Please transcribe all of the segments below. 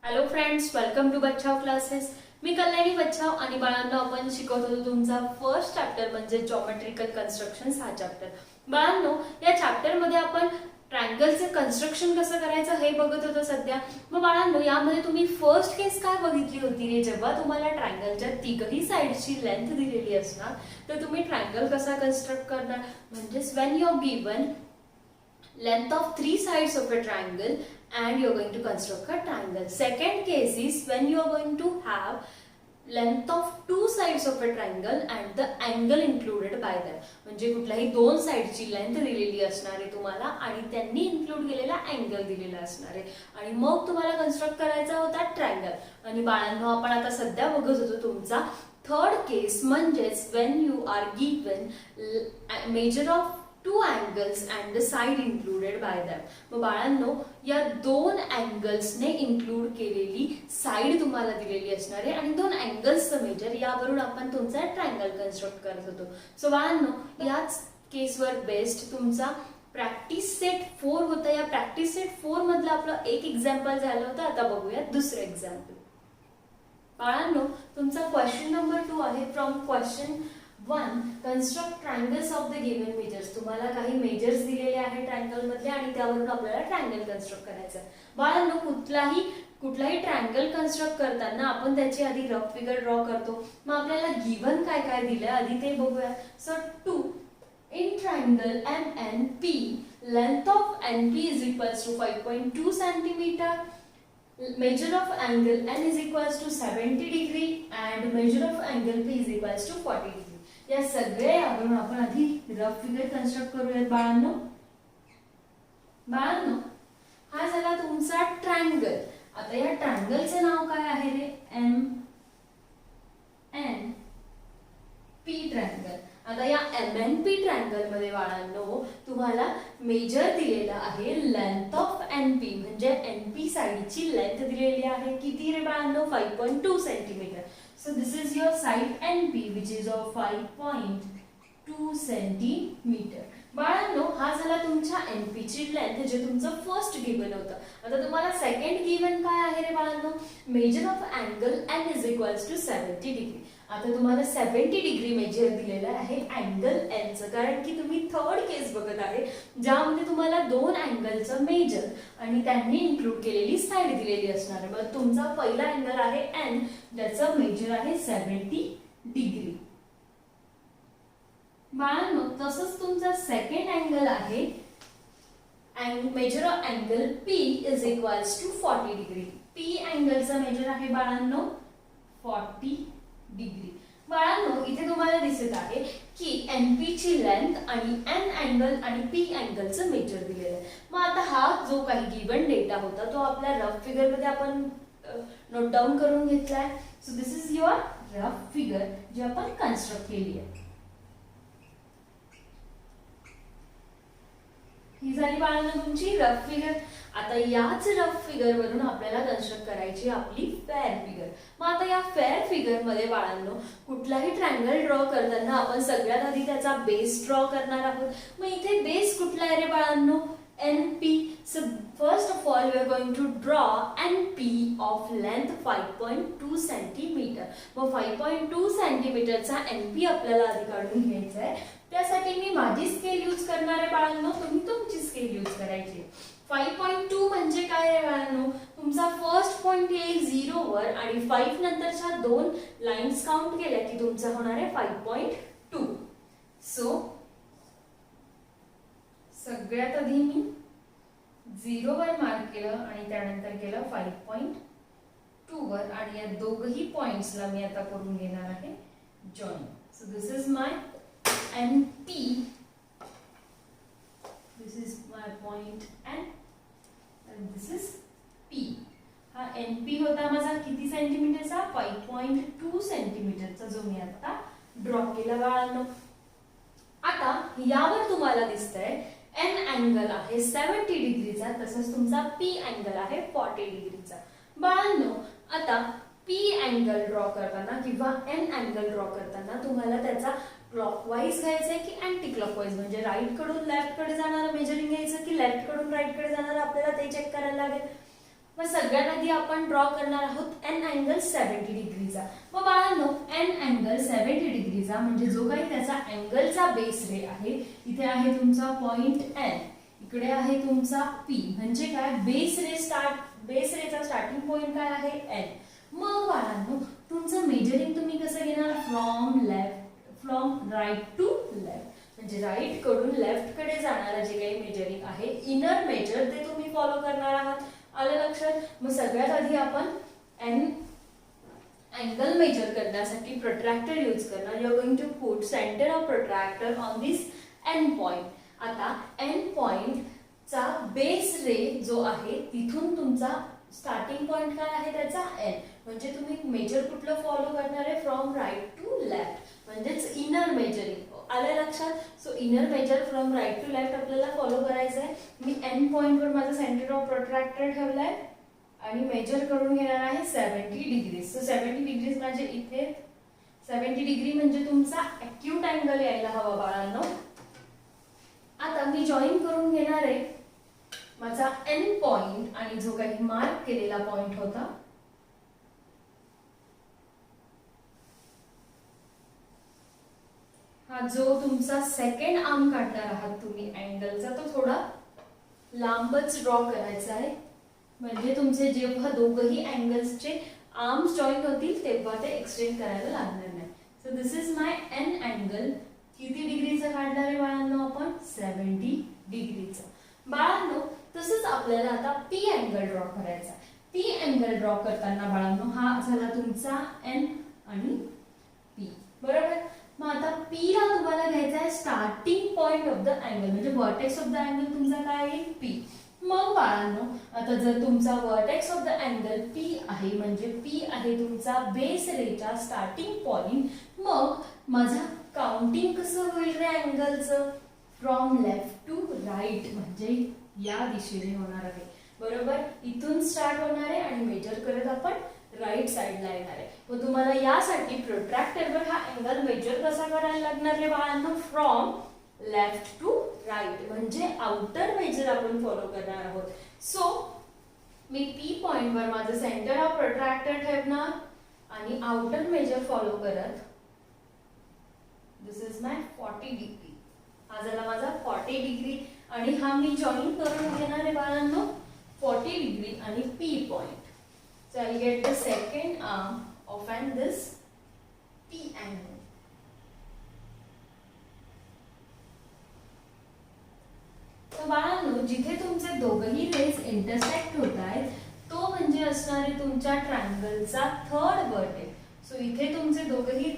Hello friends, welcome to Bachchav classes. मी कल्याणी बच्चाव आणि बाळांनो आपण शिकवत होतो तुमचा फर्स्ट चॅप्टर म्हणजे जॉमेट्रिकल कन्स्ट्रक्शन्स हा चॅप्टर. बाळांनो या चॅप्टर मध्ये आपण ट्रायंगलचे कन्स्ट्रक्शन कसं करायचं हे बघत होतो सध्या. मग बाळांनो यामध्ये तुम्ही फर्स्ट केस काय बघितली होती रे? जेव्हा तुम्हाला ट्रायंगलच्या तिघही साइडची लेंथ दिलेली असणार तर तुम्ही ट्रायंगल कसा कन्स्ट्रक्ट करणार? म्हणजेच when you are given length of three sides of a triangle and you're going to construct a triangle. Second case is when you are going to have length of two sides of a triangle and the angle included by them. म्हणजे कुठल्याही दोन साइडची length दिलेली असणार आहे तुम्हाला आणि त्यांनी include केलेला अँगल दिलेला असणार आहे आणि मग तुम्हाला कन्स्ट्रक्ट करायचा होता ट्रायंगल. आणि बाळांनो आपण आता सध्या बघत होतो तुमचा थर्ड केस म्हणजेच when you are given measure of two angles and the side included by them. मग बाळांनो या दोन अँगल्सने इन्क्लूड केलेली साइड तुम्हाला दिलेली असणार आहे आणि दोन अँगल्सचं मेजर यावरून आपण तुमचा ट्रायंगल कन्स्ट्रक्ट करत होतो. सो बाळांनो याच केसवर बेस्ड तुमचा प्रॅक्टिस सेट 4 होता. या प्रॅक्टिस सेट 4 मधलं आपलं एक एक्झाम्पल झालं होतं. आता बघूया दुसरं एक्झाम्पल. बाळांनो तुमचा क्वेश्चन नंबर 2 आहे. From question 1 construct triangles of the given measures. तुम्हाला काही मेजर्स दिलेले आहेत ट्रायंगल मधले आणि त्यावरून आपल्याला ट्रायंगल कन्स्ट्रक्ट करायचं आहे. बाळांनो कुठलाही ट्रायंगल कन्स्ट्रक्ट करताना आपण त्याची आधी रफ फिगर ड्रॉ करतो. मग आपल्याला गिवन काय काय दिलंय आधी ते बघूया. So 2 in triangle MNP length of NP is equals to 5.2 centimeter. Measure of angle N is equals to 70 degree and measure of angle P is equals to 40 degree. या सगळ्या यावरून आपण आधी रफ फिगर कन्स्ट्रक्ट करूयात बाळांनो. हा झाला तुमचा ट्रायंगल. आता या ट्रायंगलचे नाव काय आहे रे? M N P triangle. आता या MNP ट्रायंगल मध्ये बाळांनो तुम्हाला मेजर दिलेला आहे लेंथ ऑफ NP म्हणजे NP साइडची लेंथ दिलेली आहे. किती रे बाळांनो? 5.2 centimetre. So this is your side NP which is of 5.2 centimeter. बाळांनो हा झाला तुमच्या NP ची लेंथ जे तुमचं फर्स्ट गिवन होतं. आता तुम्हाला सेकंड गिवन काय आहे रे बाळांनो? Measure of angle N is equals to 70 degree. आता तुम्हाला 70 डिग्री मेजर दिलेला आहे अँगल N चं, कारण की तुम्ही थर्ड केस बघत आहे ज्यामध्ये तुम्हाला दोन अँगलचं मेजर आणि त्यांनी इन्क्लूड केलेली साइड दिलेली असणार आहे. मग तुमचा पहिला अँगल आहे N ज्याचं मेजर आहे 70 डिग्री. बाळांनो तसंच तुमचा सेकंड अँगल आहे measure of angle P is equals to 40 degree. P अँगलचा मेजर आहे बाळांनो 40 डिग्री. बाळांनो इथे तुम्हाला दिसत आहे की NP ची लेंथ आणि N अँगल आणि P अँगलचं मेजर दिलेलं आहे. मग आता हा जो काही गिवन डेटा होता तो आपल्या रफ फिगर मध्ये आपण नोट डाऊन करून घेतलाय. So this is your rough figure जी आपण कन्स्ट्रक्ट केली आहे. ही झाली बाळांनो तुमची रफ फिगर. आता याच रफ फिगर वरून आपल्याला कन्स्ट्रक्ट करायची आपली फेअर फिगर. मग आता या फेअर फिगर मध्ये बाळांनो कुठलाही ट्रायंगल ड्रॉ करताना आपण सगळ्यात आधी त्याचा बेस ड्रॉ करणार आहोत. मग इथे बेस कुठला आहे रे बाळांनो? NP. So first of all we are going to draw NP of length 5.2 centimeter. मग 5.2 सेंटीमीटरचा NP आपल्याला आधी काढून घ्यायचा आहे. त्यासाठी मी माझी स्केल यूज करणार आहे बाळांनो, तुम्ही तुमची स्केल यूज करायची. 5.2 म्हणजे काय आहे बाळांनो? तुमचा फर्स्ट पॉइंट येईल 0 वर आणि 5 नंतरच्या दोन लाईन्स काउंट केल्या की तुमचा होणार आहे 5.2. सो सगळ्यात आधी मी 0 वर मार्क केलं आणि त्यानंतर केलं 5.2 वर आणि या दोघही पॉइंट्सला मी आता करून घेणार आहे join. So this is my NP. This is my point N and this is P. हा NP होता माझा किती सेंटीमीटरचा? 5.2 सेंटीमीटरचा जो मी आता ड्रॉ केला बाळांनो. आता यावर तुम्हाला दिसतंय N अँगल आहे 70 डिग्रीचा, तसंच तुमचा P अँगल आहे 40 डिग्रीचा. बाळांनो आता P अँगल ड्रॉ करताना किंवा N अँगल ड्रॉ करताना तुम्हाला त्याचा क्लॉकवाईज घ्यायचंय की अँटी क्लॉकवाईज म्हणजे राईट कडून लेफ्ट कडे जाणारं मेजरिंग घ्यायचं की लेफ्ट कडून राईट कडे जाणारं आपल्याला ते चेक करायला लागेल. मग सगळ्यात आधी आपण ड्रॉ करणार आहोत एन अँगल 70 डिग्रीचा. मग बाळांनो एन अँगल 70 डिग्रीचा म्हणजे जो काही त्याचा अँगलचा बेस रे आहे, इथे आहे तुमचा पॉइंट एन, इकडे आहे तुमचा पी, म्हणजे काय बेस रेचा स्टार्टिंग पॉइंट काय आहे एन. मग बाळांनो तुमचं मेजरिंग तुम्ही कसं घेणार, फ्रॉम राईट टू लेफ्ट, म्हणजे राईट कडून लेफ्ट कडे जाणारं जे काही मेजरिंग आहे इनर मेजर ते तुम्ही फॉलो करणार आहात. आलं लक्षात. मग सगळ्यात आधी आपण एन अँगल मेजर करण्यासाठी प्रोट्रॅक्टर यूज करणार. You are going to put centre of protractor on this N point. आता एन पॉइंट चा बेस रे जो आहे तिथून तुमचा स्टार्टिंग पॉइंट काय आहे त्याचा एन, म्हणजे तुम्ही मेजर कुठलं फॉलो करणार आहे, फ्रॉम राईट टू लेफ्ट, म्हणजेच इनर मेजरिंग. आलं लक्षात. So inner measure from right to left आपल्याला फॉलो करायचं आहे. मी एन पॉइंट वर माझा सेंटर ऑफ प्रोट्रॅक्टर ठेवलाय आणि मेजर करून घेणार आहे 70 डिग्री. सो 70 डिग्री म्हणजे इथे 70 डिग्री म्हणजे तुमचा अॅक्यूट अँगल यायला हवा बाळांनो. आता मी जॉईन करून घेणार आहे माझा एन पॉइंट आणि जो काही मार्क केलेला पॉइंट होता हा जो तुमचा सेकंड आर्म काढणार आहात तुम्ही अँगलचा, तो थोडा लांबच ड्रॉ करायचा आहे, म्हणजे तुमचे जेव्हा दोघही अँगल्सचे आर्म्स जॉईन होतील तेव्हा ते एक्सटेंड करायला लागणार नाही. So this is my N angle. किती डिग्रीचा काढणार आहे बाळांनो आपण, 70 डिग्रीचा. बाळांनो तसंच आपल्याला आता पी अँगल ड्रॉ करायचा. पी अँगल ड्रॉ करताना बाळांनो हा झाला तुमचा एन आणि पी, बरोबर. मग आता पी ला तुम्हाला घ्यायचा आहे starting point of the angle, म्हणजे वर्टेक्स ऑफ द अँगल तुमचा काय आहे पी. मग बाळांनो आता जर तुमचा vertex of the angle P आहे म्हणजे पी आहे तुमचा बेस रेचा स्टार्टिंग पॉइंट, मग माझा काउंटिंग कसं होईल रे अँगलचं, फ्रॉम लेफ्ट टू राईट, म्हणजे या दिशेने होणार आहे, बरोबर. इथून स्टार्ट होणार आहे आणि मेजर करत आपण राईट साइडला येणार आहे. मग तुम्हाला यासाठी प्रोट्रॅक्टरवर हा अँगल मेजर कसा करायला लागणार आहे बाळांनो, फ्रॉम लेफ्ट टू राईट, म्हणजे आउटर मेजर आपण फॉलो करणार आहोत. सो मी पी पॉइंट वर माझं सेंटर ऑफ प्रोट्रॅक्टर ठेवणार आणि आउटर मेजर फॉलो करत दिस इज माय 40 डिग्री. हा झाला माझा 40 डिग्री आणि हा मी जॉईन करून घेणार आहे बाळांनो 40 डिग्री आणि P point. So I'll get the second arm of this P angle. So बाळांनो जिथे तुमचे दोघही रेज इंटरसेक्ट होत आहेत तो म्हणजे असणार आहे तुमच्या ट्रायंगलचा थर्ड वर्टेक्स. सो इथे तुमचे दोघही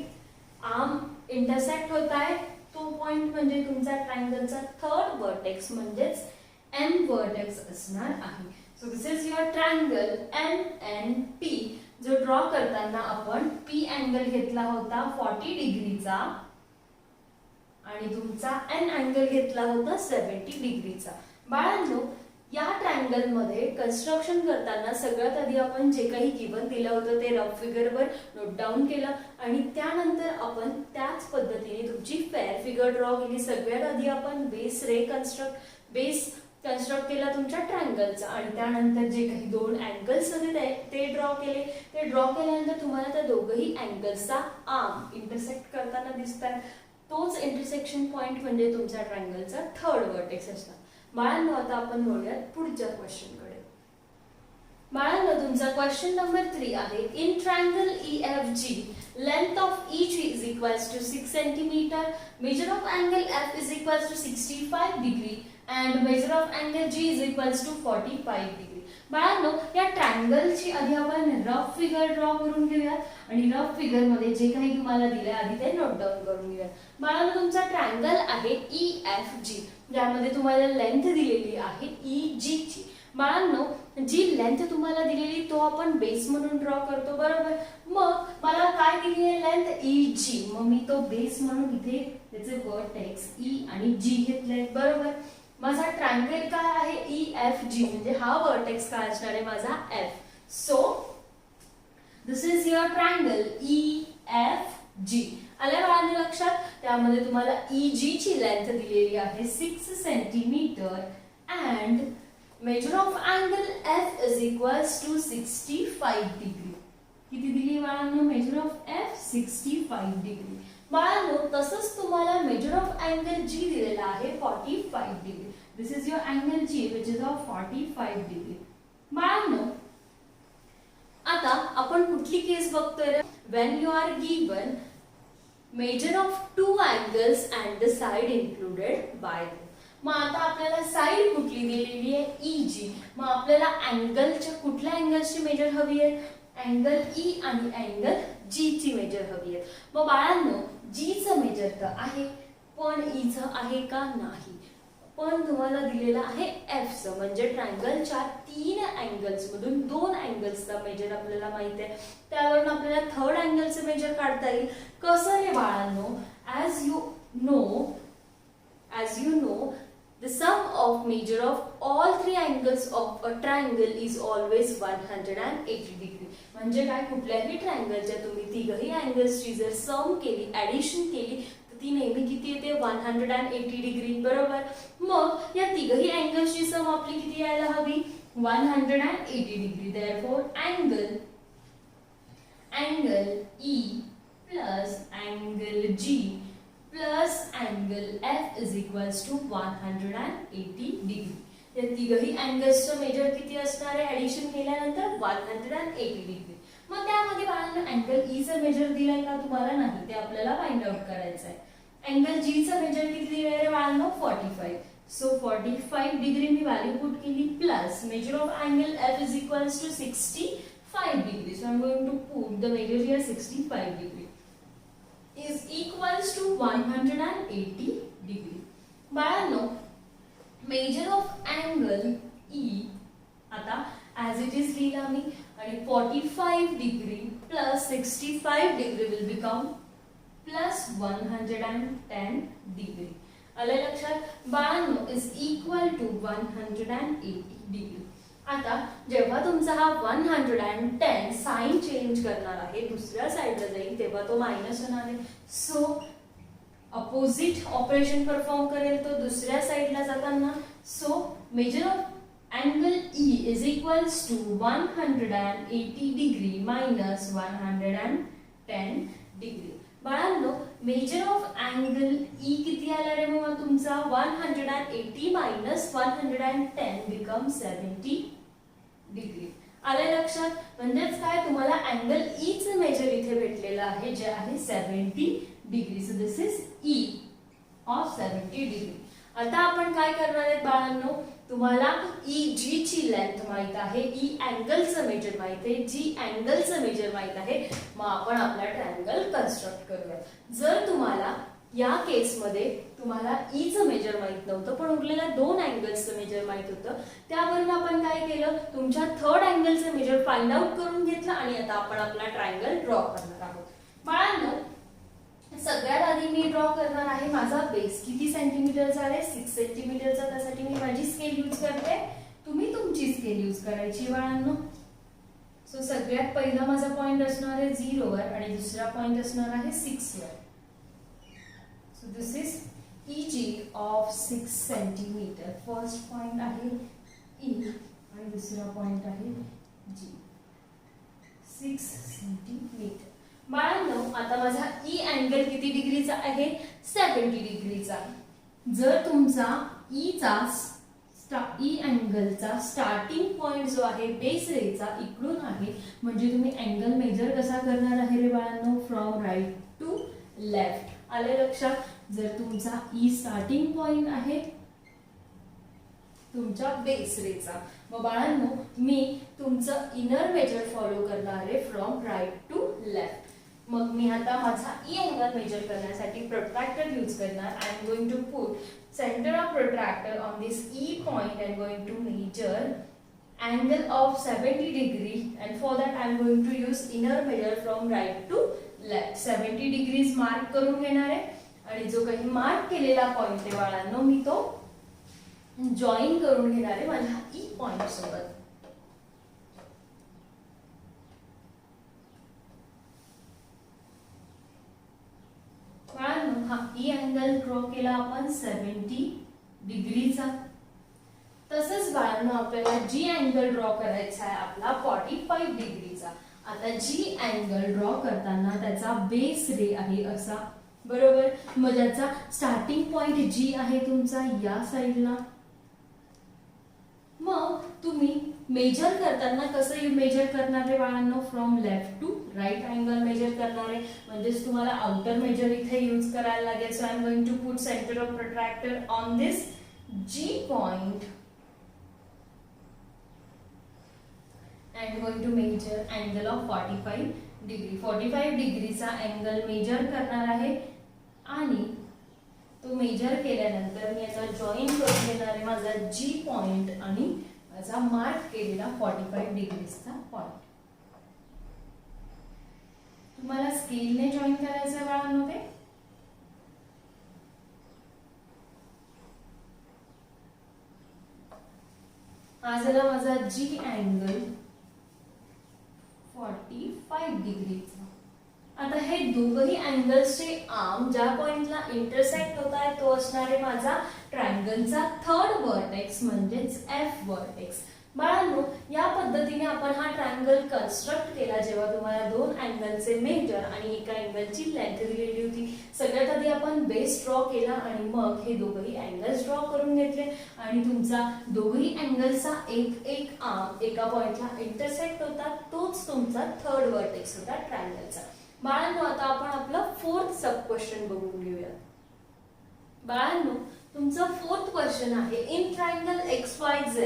आर्म इंटरसेक्ट होत आहेत, तो पॉइंट म्हणजे तुमचा ट्रायंगलचा थर्ड वर्टेक्स म्हणजेच एन वर्टेक्स असणार आहे. So this is your triangle NNP, जो ड्रॉ करताना आपण पी अँगल घेतला होता 40 डिग्रीचा आणि तुमचा एन अँगल घेतला होता 70 डिग्रीचा. बाळांनो या ट्रायंगल मध्ये कन्स्ट्रक्शन करताना सगळ्यात आधी आपण जे काही गिवन दिलं होतं ते रफ फिगरवर नोट डाऊन केलं आणि त्यानंतर आपण त्याच पद्धतीने तुमची फेअर फिगर ड्रॉ केली. सगळ्यात आधी आपण बेस कन्स्ट्रक्ट केला तुमच्या ट्रायंगलचा आणि त्यानंतर जे काही दोन अँगल्स होते ते ड्रॉ केले. ते ड्रॉ केल्यानंतर तुम्हाला त्या दोघही अँगल्सचा आर्म इंटरसेक्ट करताना दिसतात. तोच इंटरसेक्शन पॉइंट म्हणजे तुमच्या ट्रायंगलचा थर्ड वर्टेक्स असणार. बाळांनो आता आपण वळूयात पुढच्या क्वेश्चन कडे. बाळांनो तुमचा क्वेश्चन नंबर 3 आहे. In triangle EFG length of each is equals to 6 cm, measure of angle F is equals to 65 degree and measure of angle G is equals to 45 degree. बाळांनो या ट्रायंगलची आधी आपण रफ फिगर ड्रॉ करून घेऊयात आणि rough figure मध्ये जे काही तुम्हाला दिले आधी ते नोट डाऊन करून घेऊयात. बाळांनो तुमचा ट्रायंगल आहे EFG, ज्यामध्ये तुम्हाला लेंथ दिलेली आहे EG ची. बाळांनो जी लेंथ तुम्हाला दिलेली तो आपण बेस म्हणून ड्रॉ करतो, बरोबर. मग मला काय दिली आहे लेंथ EG, मग मी तो बेस म्हणून इथे त्याचे वर्टेक्स E आणि G घेतले, बरोबर. माझा ट्रायंगल काय आहे EFG, म्हणजे हा वर्टेक्स काय असणार आहे माझा F. So this is your triangle EFG. आले बाळांनो लक्षात. त्यामध्ये तुम्हाला EG ची लेंथ दिलेली आहे 6 centimetre and measure of angle F is equals to 65 degree. किती दिली बाळांनो? Measure of F 65 degree. बाळांनो तसंच तुम्हाला मेजर ऑफ अँगल जी दिलेला आहे 45 degree. This is your angle G which is of 45 degree. बाळांनो आता आपण कुठली केस बघतोय? When you are given measure of two angles and the side included by. मग आता आपल्याला साइड कुठली दिलेली आहे? EG. मग आपल्याला अँगलच्या कुठल्या अँगल्सची मेजर हवी आहे? अँगल E आणि अँगल G ची मेजर हवी आहे. मग बाळांनो G चं मेजर तर आहे पण E चं आहे का? नाही. पण तुम्हाला दिलेला आहे F चं म्हणजे ट्रायंगलच्या 3 अँगल्स मधून 2 अँगल्सचा मेजर आपल्याला माहित आहे. त्यावरून आपल्याला थर्ड अँगलचं मेजर काढता येईल. कसं रे बाळांनो? as you know the sum of measure of all three angles of a triangle is always 180 degree. म्हणजे काय? कुठल्याही ट्रायंगलच्या तुम्ही तिघही अँगल्सची जर सम केली, ॲडिशन केली तर ती नेहमी किती येते? 180 डिग्री. बरोबर. मग या तिघही अँगल्सची सम आपली किती यायला हवी? 180 degree. therefore angle E plus angle G plus angle F is equals to 180 degree. या तिघही अँगल्सचं मेजर किती असणार आहे? ॲडिशन केल्यानंतर 180 डिग्री. मग त्यामध्ये बाळांनो अँगल E चं मेजर दिलंय का तुम्हाला? नाही. ते आपल्याला फाइंड आउट करायचं आहे. अँगल G चं मेजर किती दिलंय रे बाळांनो? 45. सो 45 डिग्री मी व्हॅल्यू पुट केली plus major of angle F is equals to 65 degree. So I'm going to put the measure here 65 degree is equals to 180 degree. बाळांनो measure of angle E आता as it is लिहिला मी आणि 45 degree plus 65 degree will become plus 110 degree. आलं लक्षात? बाळांनो is equal to 180 degree. आता जेव्हा तुमचा हा 110 साइन चेंज करणार आहे, दुसऱ्या साइडला जाईल तेव्हा तो मायनस होणार आहे. सो अपोजिट ऑपरेशन परफॉर्म करेल तो दुसऱ्या साइडला जाताना. So measure of angle E is equals to 180 degree minus 110 degree. बाळांनो मेजर ऑफ अँगल E किती आला रे मग तुमचा? 180 मायनस 110 बिकम 70 डिग्री. आले लक्षात? म्हणजेच काय तुम्हाला अँगल E चं मेजर इथे भेटलेलं आहे जे आहे 70 degree. So this is E of 70 degree. आता आपण काय करणार आहे बाळांनो? तुम्हाला EG ची लेंथ माहित आहे, E अँगलचं मेजर माहित आहे, G अँगलचं मेजर माहित आहे. मग आपण आपला ट्रायंगल कन्स्ट्रक्ट करूया. जर तुम्हाला या केस मध्ये तुम्हाला E चं मेजर माहित नव्हतं पण उरलेल्या 2 अँगल्सचं मेजर माहित होतं, त्यावरून आपण काय केलं? तुमच्या थर्ड अँगलचं मेजर फाइंड आउट करून घेतलं आणि आता आपण आपला ट्रायंगल ड्रॉ करणार आहोत. बाळांनो सगळ्यात आधी मी ड्रॉ करणार आहे माझा बेस. किती सेंटीमीटरचा आहे? 6 सेंटीमीटरचा. त्यासाठी मी माझी स्केल यूज करते. तुम्ही तुमची स्केल यूज करायची बाळांनो. सो सगळ्यात पहिला माझा पॉइंट असणार आहे 0 वर आणि दुसरा पॉइंट असणार आहे 6 वर. So this is EG of 6 centimetre. First point आहे E आणि दुसरा पॉइंट आहे G. 6 सेंटीमीटर. बाळांनो आता माझा E अँगल किती डिग्रीचा आहे? 70 डिग्रीचा. जर तुमचा E अँगलचा स्टार्टिंग पॉइंट जो आहे बेस रेचा इकडून आहे म्हणजे तुम्ही अँगल मेजर कसा करणार आहे रे बाळांनो? From right to left. आले लक्षात? जर तुमचा E स्टार्टिंग पॉइंट आहे तुमच्या बेस रेचा, मग बाळांनो मी तुमचं इनर मेजर फॉलो करणार आहे फ्रॉम राईट टू लेफ्ट. मग मी आता माझा E अँगल मेजर करण्यासाठी प्रोट्रॅक्टर यूज करणार. I'm going to put centre of protractor on this E point and going to measure angle of 70 degree and for that I am going to use inner measure from right to left. 70 degrees mark करून घेणार आहे आणि जो काही mark केलेला point आहे बाळांनो मी तो जॉईन करून घेणार आहे माझ्या E पॉइंट सोबत. बाळांनो हा E अँगल ड्रॉ केला आपण 70 डिग्रीचा. तसंच बाळांनो आपल्याला जी अँगल ड्रॉ करायचा आहे आपला 45 डिग्रीचा. आता जी अँगल ड्रॉ करताना त्याचा बेस रे आहे असा, बरोबर. मग त्याचा स्टार्टिंग पॉइंट जी आहे तुमचा या साईडला. मग तुम्ही मेजर करताना कसं मेजर करणार आहे बाळांनो, from left to right angle measure करणार आहे. म्हणजेच तुम्हाला आउटर मेजर इथे यूज करायला लागेल. So I'm going to put centre of protractor on this G point and going to measure angle of 45 degree. 45 डिग्रीचा अँगल मेजर करणार आहे आणि तो मेजर केल्यानंतर मी याचा जॉईन करून घेणार आहे माझा जी पॉइंट आणि माझा मार्क केलेला 45 डिग्रीचा पॉइंट. तुम्हाला स्केलने जॉईन करायचं आहे बाळांनो ते. हा झाला माझा जी अँगल 45 डिग्रीचा. आता हे दोघही अँगल्सचे आर्म ज्या पॉइंटला इंटरसेक्ट होत आहे तो असणार आहे माझा ट्रायंगलचा थर्ड व्हर्टेक्स म्हणजेच एफ व्हर्टेक्स. बाळांनो या पद्धतीने आपण हा ट्रायंगल कन्स्ट्रक्ट केला जेव्हा तुम्हाला दोन अँगलचे मेजर आणि एका अँगलची लेंथ दिलेली होती. सगळ्यात आधी आपण बेस ड्रॉ केला आणि मग हे दोघही अँगल्स ड्रॉ करून घेतले आणि तुमचा दोघही अँगलचा एक आर्म एका पॉइंटला इंटरसेक्ट होता, तोच तुमचा थर्ड व्हर्टेक्स होता ट्रायंगलचा. बाळांनो आता आपण आपलं फोर्थ सब क्वेश्चन बघून घेऊया. बाळांनो तुमचा फोर्थ क्वेश्चन आहे, in triangle XYZ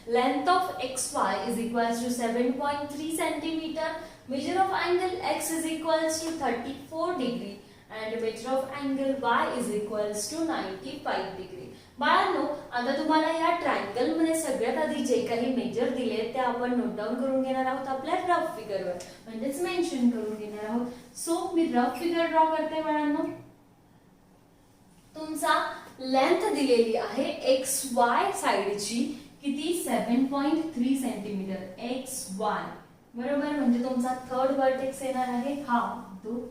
length of XY is equals to 7.3 centimetre, measure of angle X is equals to 34 degree and measure of angle Y is equals to 95 degree. बाळांनो आता तुम्हाला या triangle मध्ये सगळ्यात आधी जे काही मेजर दिले ते आपण नोट डाऊन करून घेणार आहोत आपल्या रफ फिगरवर, म्हणजेच मेन्शन करून घेणार आहोत. सो मी रफ फिगर ड्रॉ करते बाळांनो. तुमचा लेंथ दिलेली आहे XY साइडची किती 7.3 सेंटीमीटर XY, बरोबर. म्हणजे तुमचा थर्ड व्हर्टेक्स येणार आहे हा तो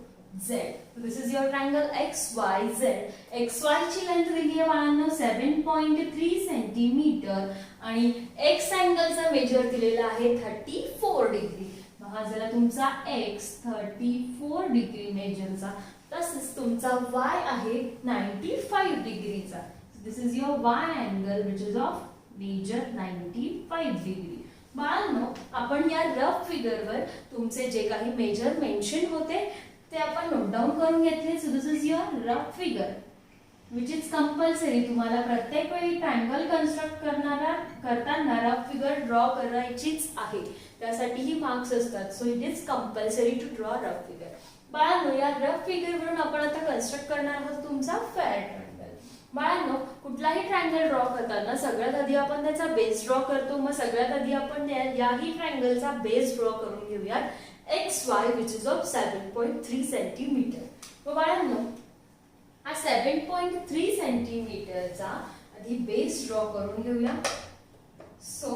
Z. This is your triangle XYZ. XY ची लेंथ दिली आहे बाळांनो 7.3 सेंटीमीटर आणि X अँगलचा मेजर दिलेला आहे 34 डिग्री. हा झाला तुमचा X 34 डिग्री मेजरचा. तसेच तुमचा Y आहे 95 डिग्रीचा. This is your Y angle which is of measure 95 degree. बाळांनो आपण या रफ फिगरवर तुमचे जे काही मेजर मेन्शन होते ते आपण नोट डाऊन करून घेतले. So this is your rough figure which is compulsory. तुम्हाला प्रत्येक वेळी ट्रायंगल कन्स्ट्रक्ट करताना रफ फिगर ड्रॉ करायचीच आहे, त्यासाठीही मार्क्स असतात. So it is compulsory to draw rough figure. बाळांनो या रफ फिगर वरून आपण आता कन्स्ट्रक्ट करणार आहोत तुमचा फेअर ट्रायंगल. बाळांनो कुठलाही ट्रायंगल ड्रॉ करताना सगळ्यात आधी आपण त्याचा बेस ड्रॉ करतो. मग सगळ्यात आधी आपण याही ट्रायंगलचा बेस ड्रॉ करून घेऊयात XY which is of 7.3 centimetre. मग बाळांनो हा 7.3 सेंटीमीटरचा आधी बेस ड्रॉ करून घेऊया. सो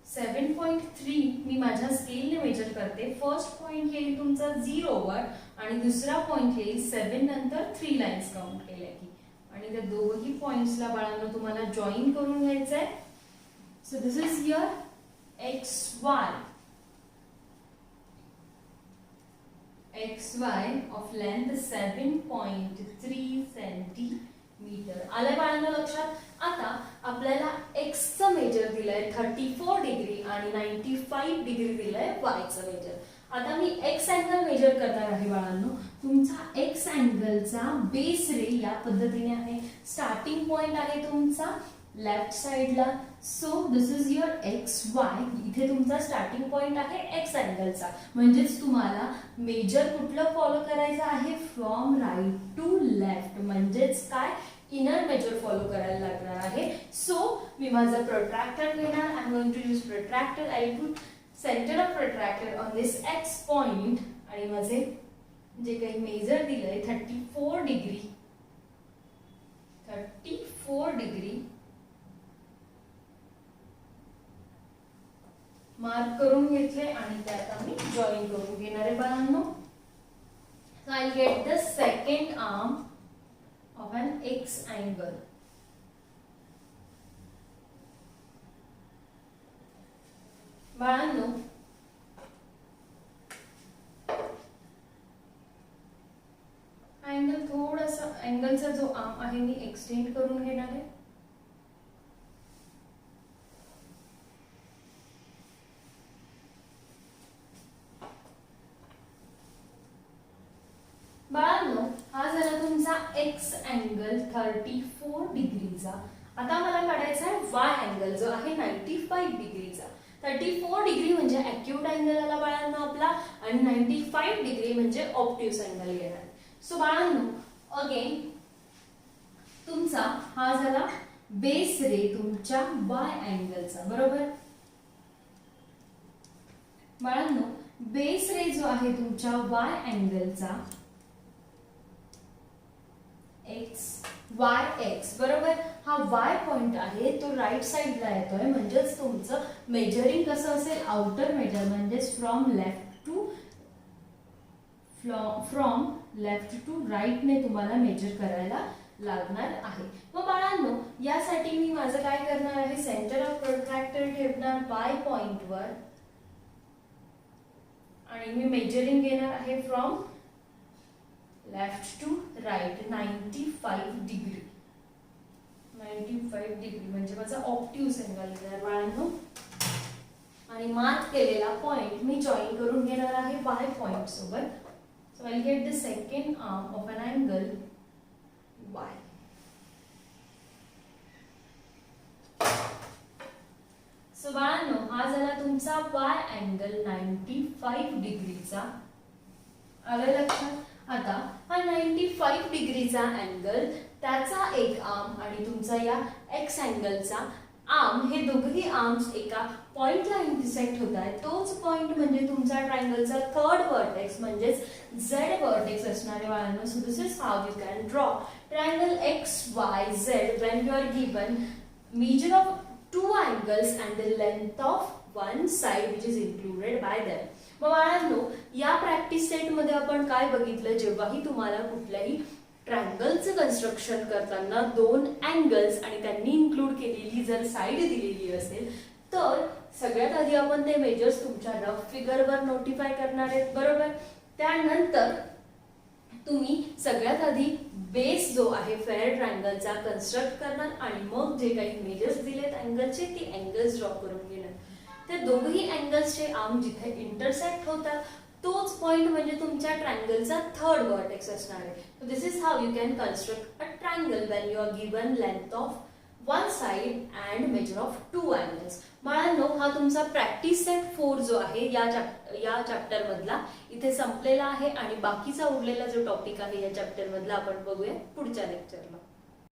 7.3 मी माझ्या स्केलने मेजर करते. फर्स्ट पॉइंट येईल तुमचा 0 वर आणि दुसरा पॉइंट येईल 7 नंतर 3 लाईन्स काउंट केल्या की, आणि त्या दोघही पॉइंट्सला बाळांनो तुम्हाला जॉईन करून घ्यायचं आहे. So this is your XY of length 7.3 centimetre. आले बाळांनो लक्षात. आता आपल्याला X चं मेजर दिलंय 34 डिग्री आणि 95 डिग्री दिलंय Y चं मेजर. आता मी X अँगल मेजर करणार आहे बाळांनो. तुमचा X अँगलचा बेस रे या पद्धतीने आहे. स्टार्टिंग पॉइंट आहे तुमचा लेफ्ट साइडला. So this is your XY. इथे तुमचा स्टार्टिंग पॉइंट आहे X अँगलचा. म्हणजेच तुम्हाला मेजर कुठलं फॉलो करायचं आहे, फ्रॉम राईट टू लेफ्ट. म्हणजेच काय, इनर मेजर फॉलो करायला लागणार आहे. सो मी माझा प्रोट्रॅक्टर घेणार. I'm going to use protractor. I put centre of protractor on this X point आणि माझे जे काही मेजर दिलंय 34 डिग्री मार्क करून घेतले आणि त्यात आम्ही जॉईन करून घेणार आहे बाळांनो. So I get the second arm of an X angle. बाळांनो अँगल थोडासा, अँगलचा जो आर्म आहे मी एक्सटेंड करून घेणार आहे. बाळांनो हा झाला तुमचा एक्स अँगल 34 डिग्रीचा. आता मला काढायचा आहे वाय अँगल जो आहे 95 डिग्रीचा. 34 डिग्री म्हणजे ॲक्यूट अँगल आला बाळांनो आपला, आणि 95 डिग्री म्हणजे ऑब्ट्यूस अँगल येणार. सो बाळांनो अगेन तुमचा हा झाला बेस रे तुमच्या वाय अँगलचा, बरोबर. बाळांनो बेस रे जो आहे तुमच्या वाय अँगलचा एक्स वाय एक्स, बरोबर. हा वाय पॉइंट आहे तो राईट साइडला येतोय, म्हणजेच तुमचं मेजरिंग कसं असेल, आउटर मेजर म्हणजेच फ्रॉम लेफ्ट टू राईट ने तुम्हाला मेजर करायला लागणार आहे. मग बाळांनो यासाठी मी माझं काय करणार आहे, सेंटर ऑफ प्रोट्रॅक्टर ठेवणार वाय पॉइंट वर, आणि मी मेजरिंग घेणार आहे from left to right 95 degree. 95 degree म्हणजे माझा ऑब्ट्यूस अँगल येणार बाळांनो. आणि मार्क केलेला पॉइंट मी जॉईन करून घेणार आहे वाय पॉइंट सोबत. So I get the second arm of an angle Y. So बाळांनो हा झाला तुमचा वाय अँगल 95 डिग्रीचा. आलं लक्षात. आता हा 95 डिग्रीचा अँगल, त्याचा एक आर्म आणि तुमचा या एक्स अँगलचा आर्म, हे दोघही आर्म्स एका पॉइंटला इंटरसेक्ट होत आहेत. तोच पॉइंट म्हणजे तुमचा ट्रायंगलचा थर्ड व्हर्टेक्स म्हणजेच झेड व्हर्टेक्स असणार आहे बाळांनो. So this is how you can draw triangle X Y Z when you are given measure of two angles and the length of one side which is included by them. मग बाळांनो या practice set मध्ये आपण काय बघितलं, जेव्हाही तुम्हाला कुठल्याही ट्रायंगलचं कन्स्ट्रक्शन करताना दोन अँगल्स आणि त्यांनी इन्क्लूड केलेली जर साइड दिलेली असेल तर सगळ्यात आधी आपण ते मेजर्स तुमच्या रफ फिगरवर नोटिफाय करणार आहेत, बरोबर. त्यानंतर तुम्ही सगळ्यात आधी बेस जो आहे फेअर ट्रायंगलचा कन्स्ट्रक्ट करणार आणि मग जे काही मेजर्स दिलेत अँगलचे ते अँगल्स ड्रॉ करून घेणार. ते दोघही अँगल्सचे आर्म जिथे इंटरसेक्ट होतात तोच पॉइंट म्हणजे तुमच्या ट्रायंगलचा थर्ड व्हर्टेक्स असणार आहे. So this is how you can construct a triangle when you are given length of one side and measure of two angles. बाळांनो हा तुमचा प्रॅक्टिस सेट 4 जो आहे या चॅप्टर मधला इथे संपलेला आहे आणि बाकीचा उरलेला जो टॉपिक आहे या चॅप्टर मधला आपण बघूया पुढच्या लेक्चरला.